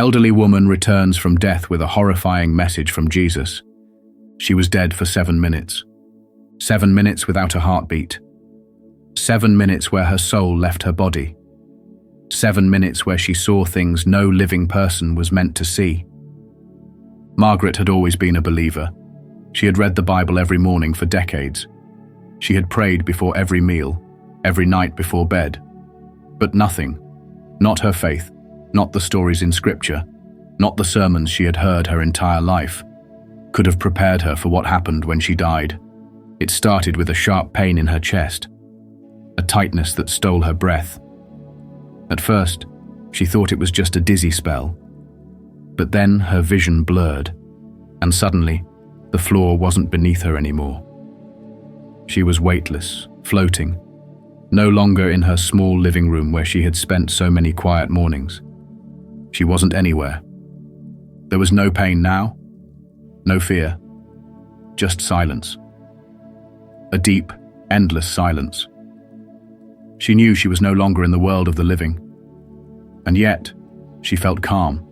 Elderly woman returns from death with a horrifying message from Jesus. She was dead for 7 minutes. 7 minutes without a heartbeat. 7 minutes where her soul left her body. 7 minutes where she saw things no living person was meant to see. Margaret had always been a believer. She had read the Bible every morning for decades. She had prayed before every meal, every night before bed. But nothing, not her faith, not the stories in Scripture, not the sermons she had heard her entire life, could have prepared her for what happened when she died. It started with a sharp pain in her chest, a tightness that stole her breath. At first, she thought it was just a dizzy spell. But then her vision blurred, and suddenly, the floor wasn't beneath her anymore. She was weightless, floating, no longer in her small living room where she had spent so many quiet mornings. She wasn't anywhere. There was no pain now, no fear, just silence. A deep, endless silence. She knew she was no longer in the world of the living, and yet she felt calm.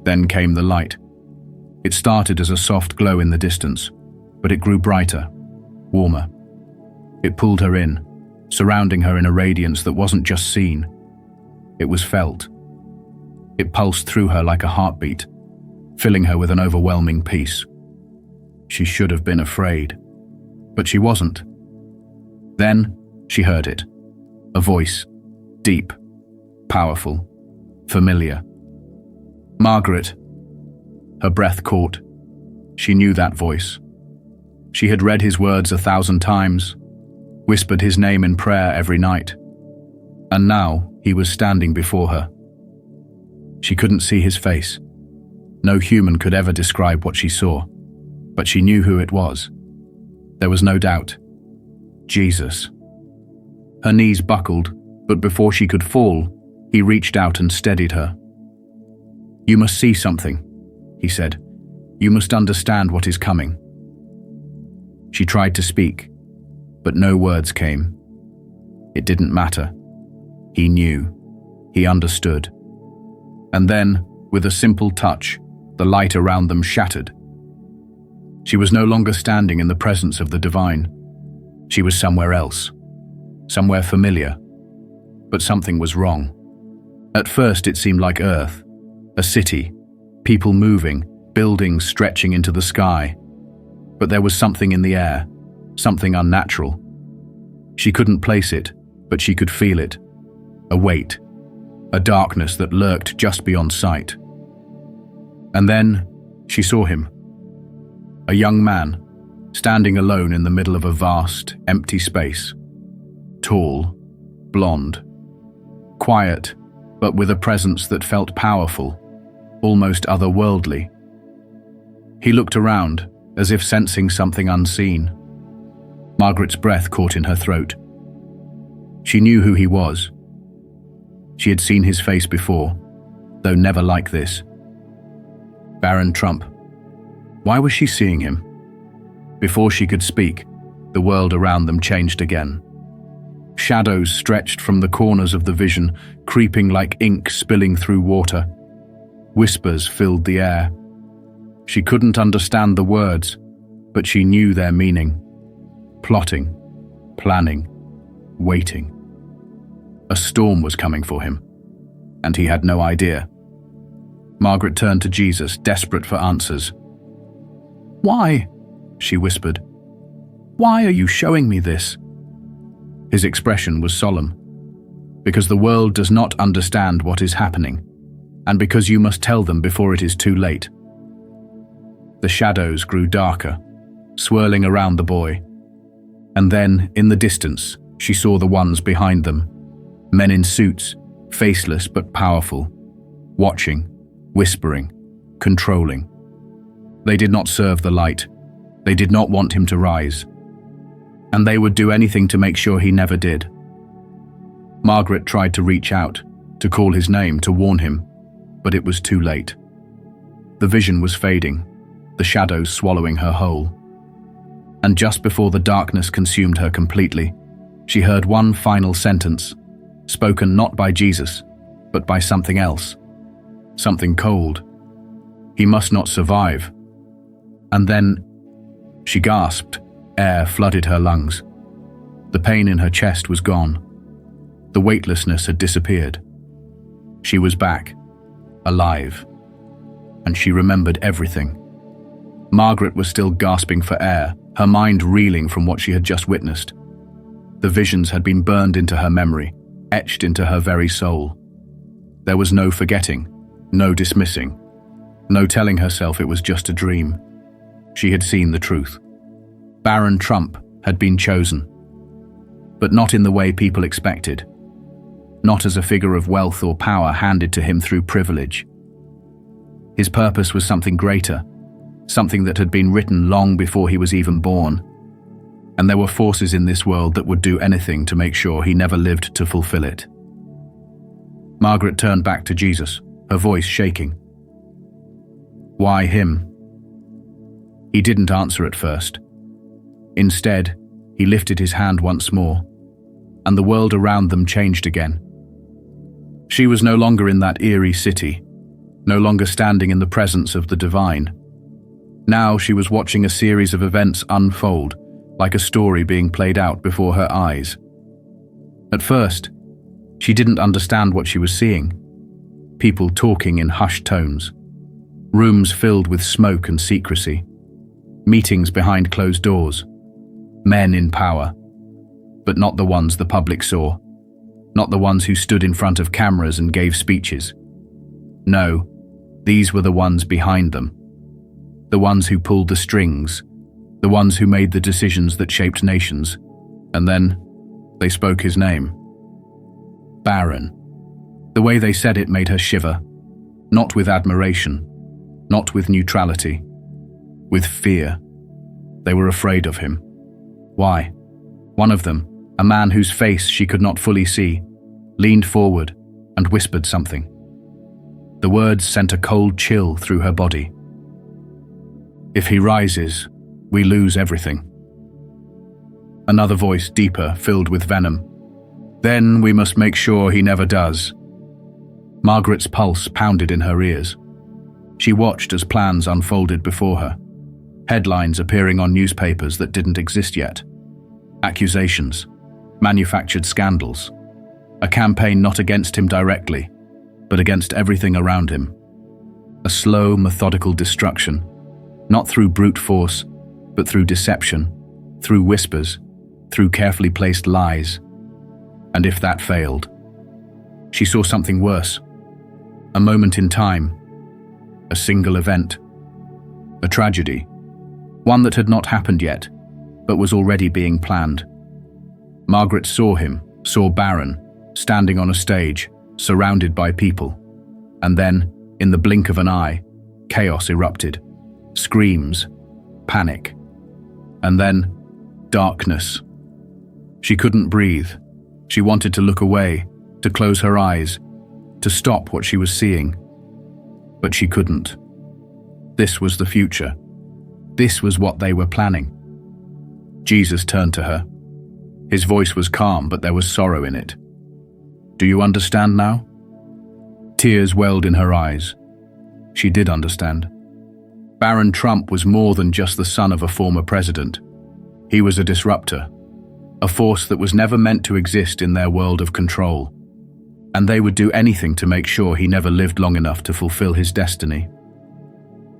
Then came the light. It started as a soft glow in the distance, but it grew brighter, warmer. It pulled her in, surrounding her in a radiance that wasn't just seen. It was felt. It pulsed through her like a heartbeat, filling her with an overwhelming peace. She should have been afraid, but she wasn't. Then she heard it. A voice, deep, powerful, familiar. Margaret. Her breath caught. She knew that voice. She had read his words 1,000 times, whispered his name in prayer every night. And now he was standing before her. She couldn't see his face. No human could ever describe what she saw, but she knew who it was. There was no doubt. Jesus. Her knees buckled, but before she could fall, he reached out and steadied her. "You must see something," he said. "You must understand what is coming." She tried to speak, but no words came. It didn't matter. He knew. He understood. And then, with a simple touch, the light around them shattered. She was no longer standing in the presence of the divine. She was somewhere else, somewhere familiar. But something was wrong. At first it seemed like Earth, a city, people moving, buildings stretching into the sky. But there was something in the air, something unnatural. She couldn't place it, but she could feel it. A weight, a darkness that lurked just beyond sight. And then she saw him. A young man, standing alone in the middle of a vast, empty space. Tall, blonde, quiet, but with a presence that felt powerful, almost otherworldly. He looked around, as if sensing something unseen. Margaret's breath caught in her throat. She knew who he was. She had seen his face before, though never like this. Baron Trump. Why was she seeing him? Before she could speak, the world around them changed again. Shadows stretched from the corners of the vision, creeping like ink spilling through water. Whispers filled the air. She couldn't understand the words, but she knew their meaning. Plotting, planning, waiting. A storm was coming for him, and he had no idea. Margaret turned to Jesus, desperate for answers. "Why?" she whispered. "Why are you showing me this?" His expression was solemn. "Because the world does not understand what is happening, and because you must tell them before it is too late." The shadows grew darker, swirling around the boy. And then, in the distance, she saw the ones behind them. Men in suits, faceless but powerful, watching, whispering, controlling. They did not serve the light. They did not want him to rise. And they would do anything to make sure he never did. Margaret tried to reach out, to call his name, to warn him, but it was too late. The vision was fading, the shadows swallowing her whole. And just before the darkness consumed her completely, she heard one final sentence, spoken not by Jesus, but by something else. something cold. He must not survive. And then, she gasped. Air flooded her lungs. The pain in her chest was gone. The weightlessness had disappeared. She was back, alive. And she remembered everything. Margaret was still gasping for air, her mind reeling from what she had just witnessed. The visions had been burned into her memory, etched into her very soul. There was no forgetting, no dismissing, no telling herself it was just a dream. She had seen the truth. Baron Trump had been chosen, but not in the way people expected. Not as a figure of wealth or power handed to him through privilege. His purpose was something greater, something that had been written long before he was even born. And there were forces in this world that would do anything to make sure he never lived to fulfill it. Margaret turned back to Jesus, her voice shaking. Why him? He didn't answer at first. Instead, he lifted his hand once more, and the world around them changed again. She was no longer in that eerie city, no longer standing in the presence of the divine. Now she was watching a series of events unfold, like a story being played out before her eyes. At first, she didn't understand what she was seeing. People talking in hushed tones. Rooms filled with smoke and secrecy. Meetings behind closed doors. Men in power. But not the ones the public saw. Not the ones who stood in front of cameras and gave speeches. No, these were the ones behind them. The ones who pulled the strings. The ones who made the decisions that shaped nations. And then, they spoke his name. Baron. The way they said it made her shiver. Not with admiration. Not with neutrality. With fear. They were afraid of him. Why? One of them, a man whose face she could not fully see, leaned forward and whispered something. The words sent a cold chill through her body. If he rises, we lose everything. Another voice, deeper, filled with venom. Then we must make sure he never does. Margaret's pulse pounded in her ears. She watched as plans unfolded before her. Headlines appearing on newspapers that didn't exist yet. Accusations. Manufactured scandals. A campaign not against him directly, but against everything around him. A slow, methodical destruction. Not through brute force, but through deception, through whispers, through carefully placed lies. And if that failed, she saw something worse. A moment in time. A single event. A tragedy. One that had not happened yet, but was already being planned. Margaret saw him, saw Baron, standing on a stage, surrounded by people. And then, in the blink of an eye, chaos erupted. Screams. Panic. And then, darkness. She couldn't breathe. She wanted to look away, to close her eyes, to stop what she was seeing. But she couldn't. This was the future. This was what they were planning. Jesus turned to her. His voice was calm, but there was sorrow in it. Do you understand now? Tears welled in her eyes. She did understand. Baron Trump was more than just the son of a former president. He was a disruptor, a force that was never meant to exist in their world of control. And they would do anything to make sure he never lived long enough to fulfill his destiny.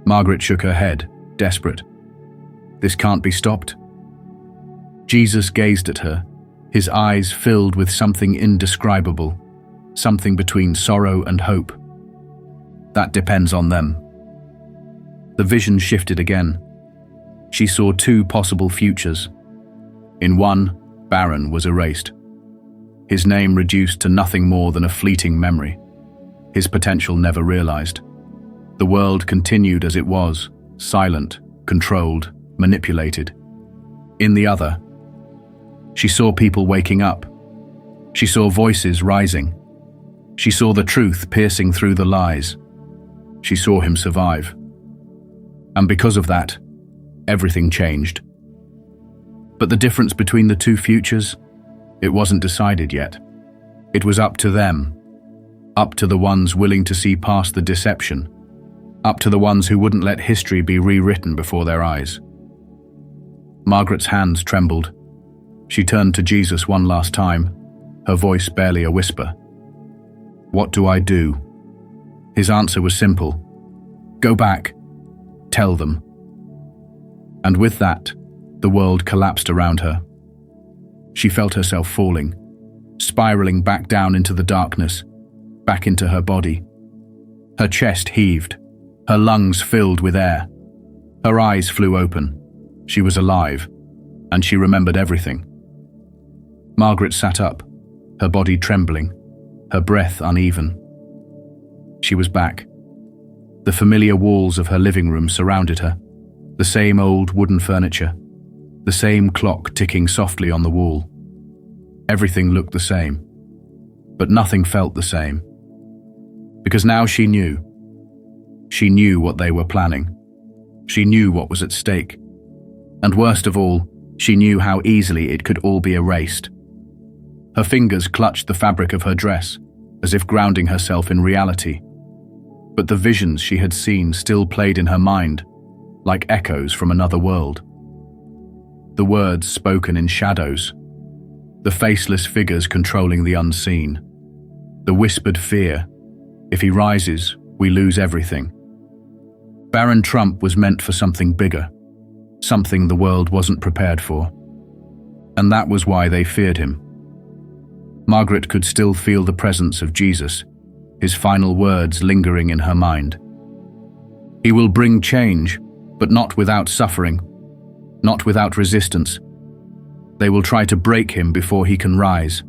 Margaret shook her head, desperate. This can't be stopped. Jesus gazed at her, his eyes filled with something indescribable, something between sorrow and hope. That depends on them. The vision shifted again. She saw two possible futures. In one, Baron was erased. His name reduced to nothing more than a fleeting memory. His potential never realized. The world continued as it was, silent, controlled, manipulated. In the other, she saw people waking up. She saw voices rising. She saw the truth piercing through the lies. She saw him survive. And because of that, everything changed. But the difference between the two futures, it wasn't decided yet. It was up to them. Up to the ones willing to see past the deception. Up to the ones who wouldn't let history be rewritten before their eyes. Margaret's hands trembled. She turned to Jesus one last time, her voice barely a whisper. "What do I do?" His answer was simple. "Go back. Tell them." And with that, the world collapsed around her. She felt herself falling, spiraling back down into the darkness, back into her body. Her chest heaved, her lungs filled with air. Her eyes flew open. She was alive, and she remembered everything. Margaret sat up, her body trembling, her breath uneven. She was back. The familiar walls of her living room surrounded her, the same old wooden furniture, the same clock ticking softly on the wall. Everything looked the same, but nothing felt the same. Because now she knew. She knew what they were planning. She knew what was at stake. And worst of all, she knew how easily it could all be erased. Her fingers clutched the fabric of her dress, as if grounding herself in reality. But the visions she had seen still played in her mind, like echoes from another world. The words spoken in shadows, the faceless figures controlling the unseen, the whispered fear, "If he rises, we lose everything." Baron Trump was meant for something bigger, something the world wasn't prepared for. And that was why they feared him. Margaret could still feel the presence of Jesus, his final words lingering in her mind. He will bring change, but not without suffering, not without resistance. They will try to break him before he can rise.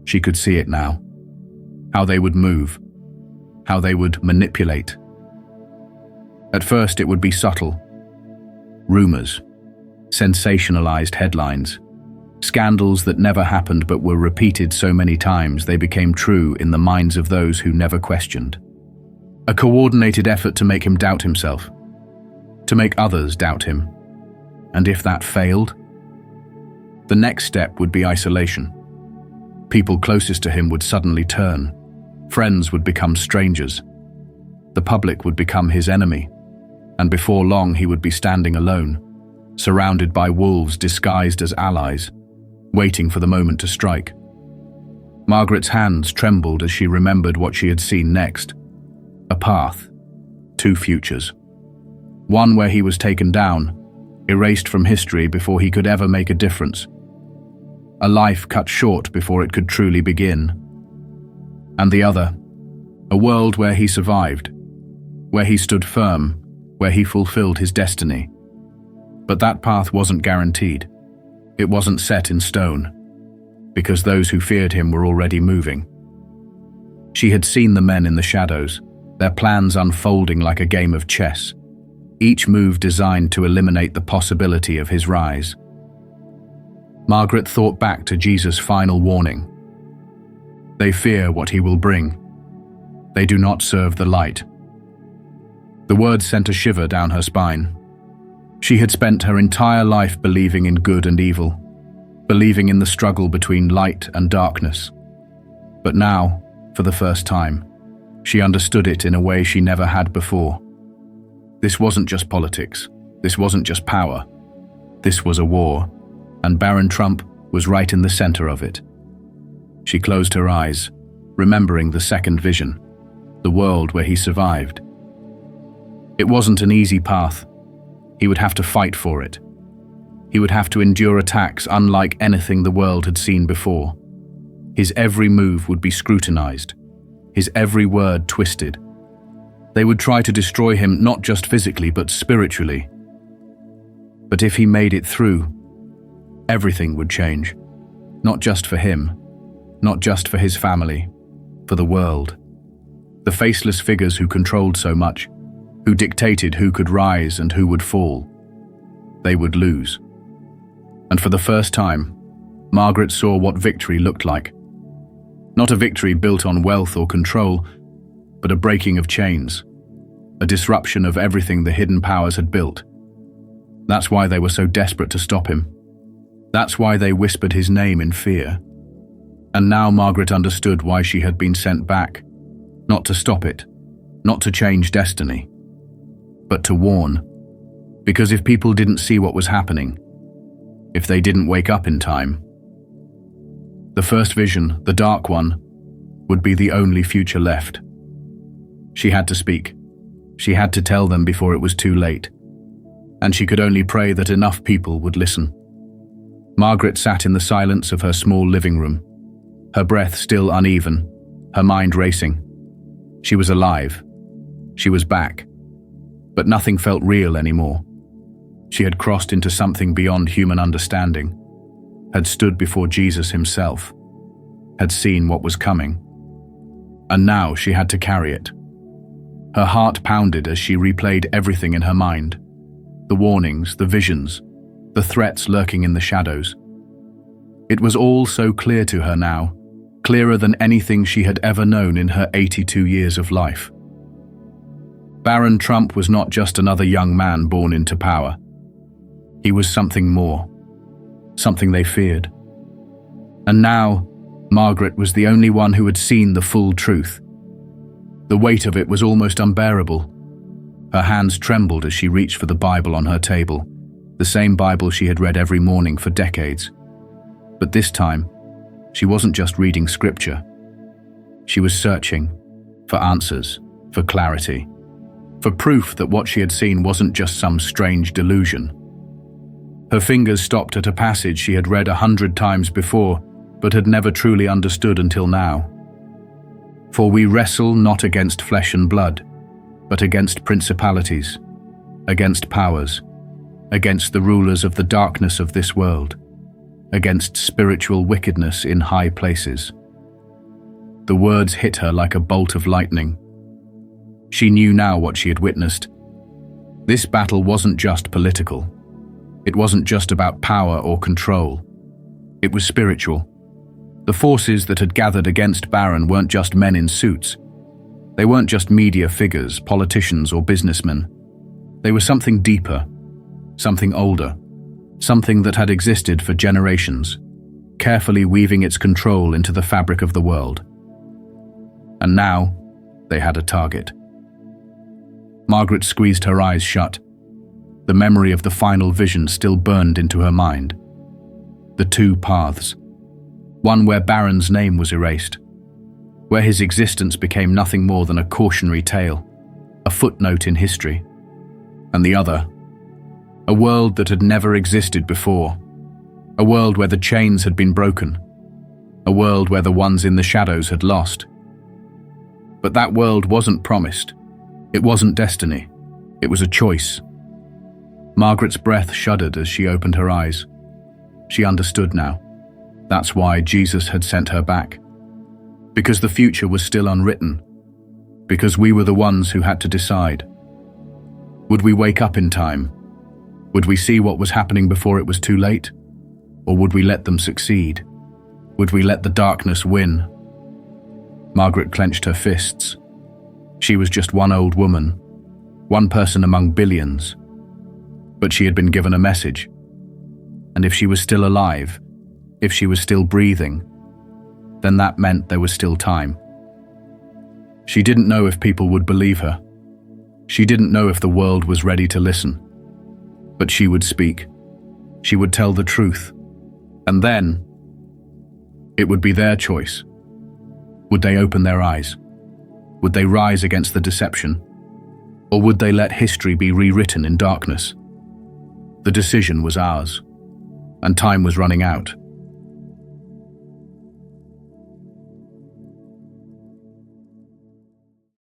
She could see it now. How they would move, how they would manipulate. At first it would be subtle. Rumors, sensationalized headlines, scandals that never happened but were repeated so many times they became true in the minds of those who never questioned. A coordinated effort to make him doubt himself, to make others doubt him. And if that failed, the next step would be isolation. People closest to him would suddenly turn. Friends would become strangers. The public would become his enemy. And before long he would be standing alone, surrounded by wolves disguised as allies, waiting for the moment to strike. Margaret's hands trembled as she remembered what she had seen next. A path, two futures. One where he was taken down, erased from history before he could ever make a difference. A life cut short before it could truly begin. And the other, a world where he survived, where he stood firm, where he fulfilled his destiny. But that path wasn't guaranteed. It wasn't set in stone, because those who feared him were already moving. She had seen the men in the shadows, their plans unfolding like a game of chess, each move designed to eliminate the possibility of his rise. Margaret thought back to Jesus' final warning. They fear what he will bring. They do not serve the light. The words sent a shiver down her spine. She had spent her entire life believing in good and evil, believing in the struggle between light and darkness. But now, for the first time, she understood it in a way she never had before. This wasn't just politics. This wasn't just power. This was a war, and Baron Trump was right in the center of it. She closed her eyes, remembering the second vision, the world where he survived. It wasn't an easy path. He would have to fight for it. He would have to endure attacks unlike anything the world had seen before. His every move would be scrutinized, his every word twisted. They would try to destroy him not just physically but spiritually. But if he made it through, everything would change. Not just for him, not just for his family, for the world. The faceless figures who controlled so much, who dictated who could rise and who would fall. They would lose. And for the first time, Margaret saw what victory looked like. Not a victory built on wealth or control, but a breaking of chains, a disruption of everything the hidden powers had built. That's why they were so desperate to stop him. That's why they whispered his name in fear. And now Margaret understood why she had been sent back. Not to stop it, not to change destiny, but to warn. Because if people didn't see what was happening, if they didn't wake up in time, the first vision, the dark one, would be the only future left. She had to speak. She had to tell them before it was too late. And she could only pray that enough people would listen. Margaret sat in the silence of her small living room, her breath still uneven, her mind racing. She was alive. She was back. But nothing felt real anymore. She had crossed into something beyond human understanding, had stood before Jesus himself, had seen what was coming. And now she had to carry it. Her heart pounded as she replayed everything in her mind. The warnings, the visions, the threats lurking in the shadows. It was all so clear to her now, clearer than anything she had ever known in her 82 years of life. Baron Trump was not just another young man born into power. He was something more, something they feared. And now, Margaret was the only one who had seen the full truth. The weight of it was almost unbearable. Her hands trembled as she reached for the Bible on her table, the same Bible she had read every morning for decades. But this time, she wasn't just reading scripture. She was searching for answers, for clarity, for proof that what she had seen wasn't just some strange delusion. Her fingers stopped at a passage she had read 100 times before, but had never truly understood until now. For we wrestle not against flesh and blood, but against principalities, against powers, against the rulers of the darkness of this world, against spiritual wickedness in high places. The words hit her like a bolt of lightning. She knew now what she had witnessed. This battle wasn't just political. It wasn't just about power or control. It was spiritual. The forces that had gathered against Baron weren't just men in suits. They weren't just media figures, politicians, or businessmen. They were something deeper, something older, something that had existed for generations, carefully weaving its control into the fabric of the world. And now, they had a target. Margaret squeezed her eyes shut. The memory of the final vision still burned into her mind. The two paths. One where Baron's name was erased, where his existence became nothing more than a cautionary tale, a footnote in history. And the other, a world that had never existed before, a world where the chains had been broken, a world where the ones in the shadows had lost. But that world wasn't promised. It wasn't destiny. It was a choice. Margaret's breath shuddered as she opened her eyes. She understood now. That's why Jesus had sent her back. Because the future was still unwritten. Because we were the ones who had to decide. Would we wake up in time? Would we see what was happening before it was too late? Or would we let them succeed? Would we let the darkness win? Margaret clenched her fists. She was just one old woman, one person among billions. But she had been given a message. And if she was still alive, if she was still breathing, then that meant there was still time. She didn't know if people would believe her. She didn't know if the world was ready to listen. But she would speak. She would tell the truth. And then, it would be their choice. Would they open their eyes? Would they rise against the deception? Or would they let history be rewritten in darkness? The decision was ours, and time was running out.